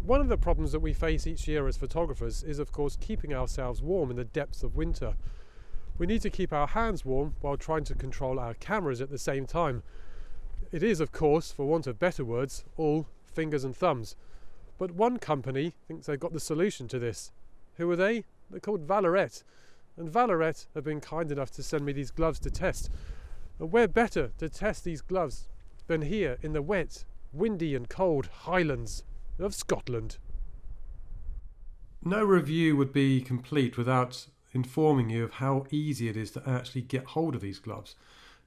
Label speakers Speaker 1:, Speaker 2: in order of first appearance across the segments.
Speaker 1: One of the problems that we face each year as photographers is of course keeping ourselves warm in the depths of winter. We need to keep our hands warm while trying to control our cameras at the same time. It is of course, for want of better words, all fingers and thumbs. But one company thinks they've got the solution to this. Who are they? They're called Vallerret. And Vallerret have been kind enough to send me these gloves to test. And where better to test these gloves than here in the wet, windy and cold Highlands of Scotland. No review would be complete without informing you of how easy it is to actually get hold of these gloves.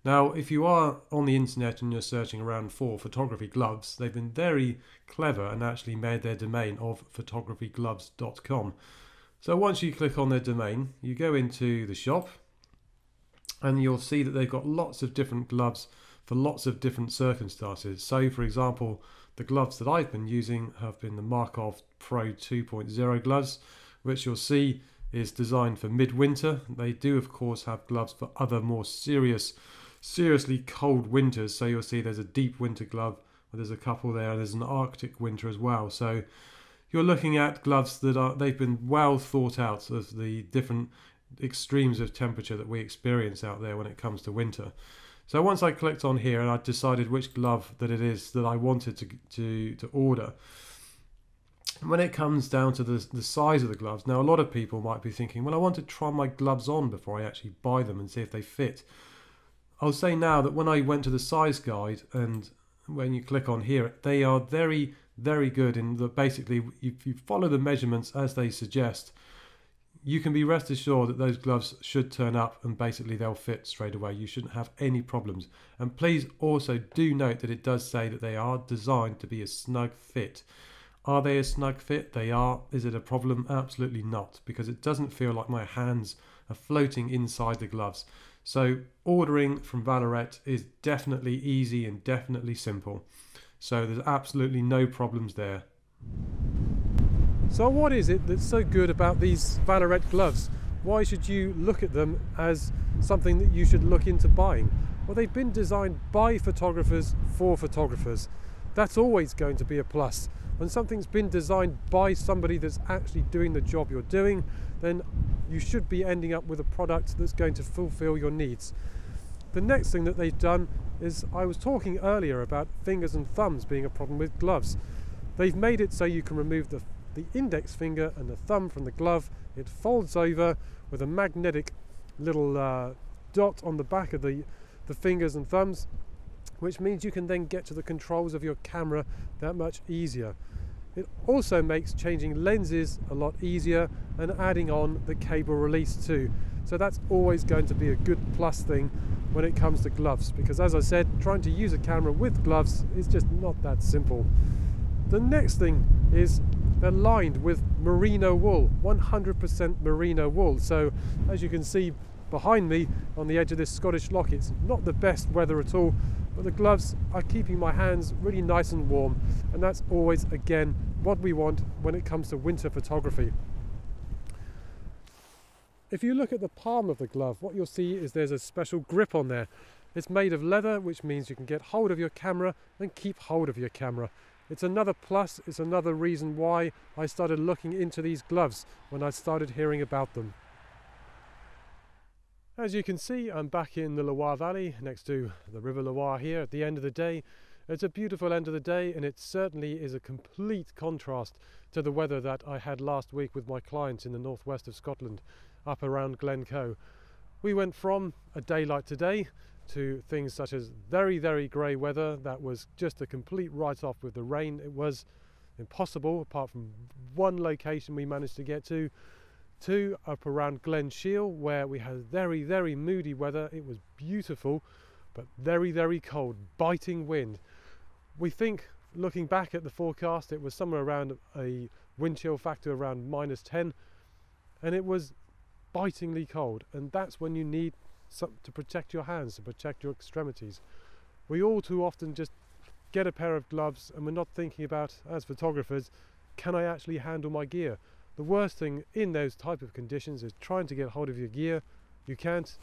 Speaker 1: Now, if you are on the internet and you're searching around for photography gloves, they've been very clever and actually made their domain of photographygloves.com. So once you click on their domain, you go into the shop and you'll see that they've got lots of different gloves for lots of different circumstances. So for example, the gloves that I've been using have been the Markov Pro 2.0 gloves, which you'll see is designed for midwinter. They do of course have gloves for other more seriously cold winters. So you'll see there's a deep winter glove, there's a couple there, and there's an Arctic winter as well. So you're looking at gloves that they've been well thought out of the different extremes of temperature that we experience out there when it comes to winter. So once I clicked on here and I decided which glove that it is that I wanted to order, when it comes down to the size of the gloves, now a lot of people might be thinking, well, I want to try my gloves on before I actually buy them and see if they fit. I'll say now that when I went to the size guide, and when you click on here, they are very, very good in that basically if you follow the measurements as they suggest, you can be rest assured that those gloves should turn up and basically they'll fit straight away. You shouldn't have any problems. And please also do note that it does say that they are designed to be a snug fit. Are they a snug fit? They are. Is it a problem? Absolutely not, because it doesn't feel like my hands are floating inside the gloves. So ordering from Vallerret is definitely easy and definitely simple. So there's absolutely no problems there. So what is it that's so good about these Vallerret gloves? Why should you look at them as something that you should look into buying? Well, they've been designed by photographers for photographers. That's always going to be a plus. When something's been designed by somebody that's actually doing the job you're doing, then you should be ending up with a product that's going to fulfill your needs. The next thing that they've done is, I was talking earlier about fingers and thumbs being a problem with gloves. They've made it so you can remove the index finger and the thumb from the glove. It folds over with a magnetic little dot on the back of the fingers and thumbs, which means you can then get to the controls of your camera that much easier. It also makes changing lenses a lot easier and adding on the cable release too. So that's always going to be a good plus thing when it comes to gloves, because as I said, trying to use a camera with gloves is just not that simple. The next thing is they're lined with merino wool, 100% merino wool. So as you can see behind me on the edge of this Scottish loch, it's not the best weather at all, but the gloves are keeping my hands really nice and warm, and that's always again what we want when it comes to winter photography. If you look at the palm of the glove, what you'll see is there's a special grip on there. It's made of leather, which means you can get hold of your camera and keep hold of your camera. It's another plus, it's another reason why I started looking into these gloves when I started hearing about them. As you can see, I'm back in the Loire Valley next to the River Loire here at the end of the day. It's a beautiful end of the day, and it certainly is a complete contrast to the weather that I had last week with my clients in the northwest of Scotland, up around Glencoe. We went from a day like today to things such as very, very grey weather that was just a complete write-off with the rain. It was impossible, apart from one location we managed to get to up around Glen Shiel, where we had very, very moody weather. It was beautiful, but very, very cold, biting wind. We think, looking back at the forecast, it was somewhere around a wind chill factor around -10, and it was bitingly cold, and that's when you need to protect your hands, to protect your extremities. We all too often just get a pair of gloves and we're not thinking about, as photographers, can I actually handle my gear? The worst thing in those type of conditions is trying to get hold of your gear. You can't.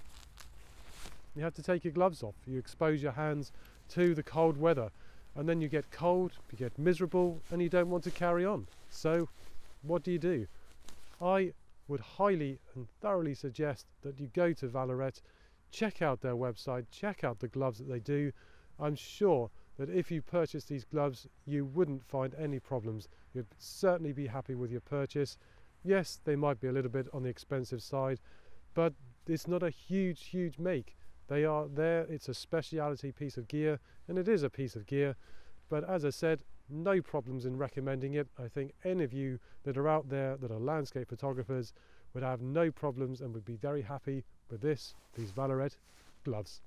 Speaker 1: You have to take your gloves off. You expose your hands to the cold weather. and then you get cold, you get miserable, and you don't want to carry on. So what do? I would highly and thoroughly suggest that you go to Vallerret, check out their website, check out the gloves that they do. I'm sure that if you purchase these gloves, you wouldn't find any problems. You'd certainly be happy with your purchase. Yes, they might be a little bit on the expensive side, but it's not a huge make. They are there, it's a speciality piece of gear, and it is a piece of gear. But as I said, no problems in recommending it. I think any of you that are out there that are landscape photographers would have no problems and would be very happy with these Vallerret gloves.